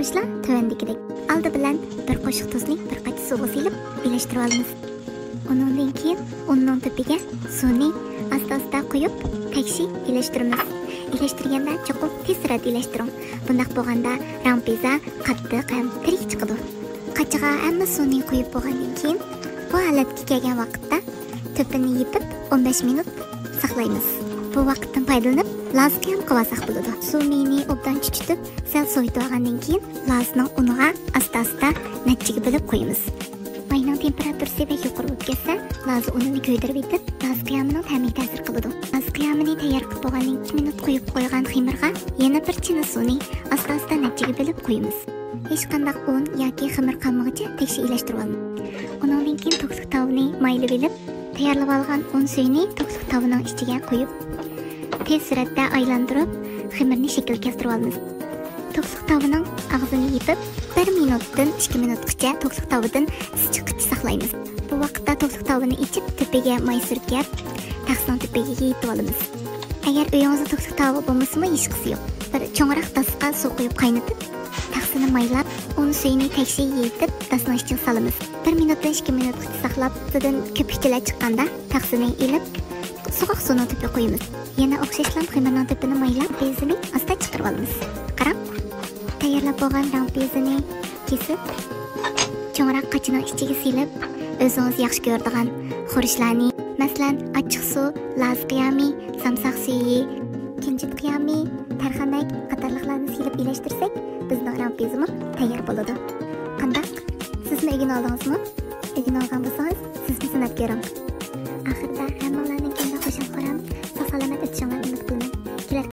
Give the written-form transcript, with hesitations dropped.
Bashqarishlar tövəndikidek. Aldı bilan bir qo'shiq tuzli bir qachi suvga silib ilashtirib olamiz. Undan keyin unning tepiga suvni asta-asta quyib, tekshi ilashtiramiz. Ilashtirganda cho'qib tezroq ilashtiring. Bundaq bo'lganda rampiza qattiq ham tirik chiqadi. Qachiga hamma suvni quyib bo'lgandan keyin bu holatga kelgan vaqtda tepini yipib 15 minut saqlaymiz. Bu vaqtdan foydalanib lazga ham qilsak bo'ladi. Suvni obdan chuchitib, sal so'yib olgandan keyin lazning uniga asta-asta natchiga bo'lib qo'yamiz. Mayning temperaturasi va yuqori bo'lib ketsa, laz unini ko'ydirib etib, laz qiyamining ta'miga ta'sir qiladi. Laz qiyamini tayyor qilib bo'lgandan 2 minut qo'yib qo'ygan xamirga yana bir china suvni asta-asta natchiga bo'lib qo'yamiz. Hech qanday un yoki xamir qolmaguncha tekshi ilashtirib olamiz. Undan keyin to'qliq tavni maylab olib, tayyorlab olgan un suyini to'qliq tavining ichiga qo'yib, tez suratda aylantirib, xamirni shakl keltirib olamiz. To'qliq tavining og'zini yipib, 1 minutdan 2 minutgacha to'qliq tavidan issiqcha saqlaymiz. Bu vaqtda to'qliq tavini ichib, tepiga may surkab, taxtning tepiga yeyib olamiz. Agar uyingizda to'qliq tavi bo'lmasa, hech qisi yo'q. Bir cho'ngroq tasqa suv quyib qaynatib, taxtini maylab, un suyini tekshi yeyib, tasning ichiga solamiz. 1 minutdan 2 minutgacha saqlab, so'dan ko'pikchalar chiqqanda taxtini ilib, sovuq suvni tepiga qo'yamiz. Yana o'xshashlan xamirning tepini maylab, bezini asta chiqarib olamiz. Qarab, tayyorlab bo'lgan rampezini kesib, cho'ngroq qachining ichiga silib, o'zingiz yaxshi ko'radigan xurishlarni, masalan, achchiq suv, laz qiyami, samsaq suyi, kinjit qiyami, tarxanak qatorliqlarni silib ilashtirsak, bizning rampezimiz tayyor bo'ladi. Qanday? Sizmi o'rganib oldingizmi? O'rganib olgan bo'lsangiz, sizni sinab ko'ring.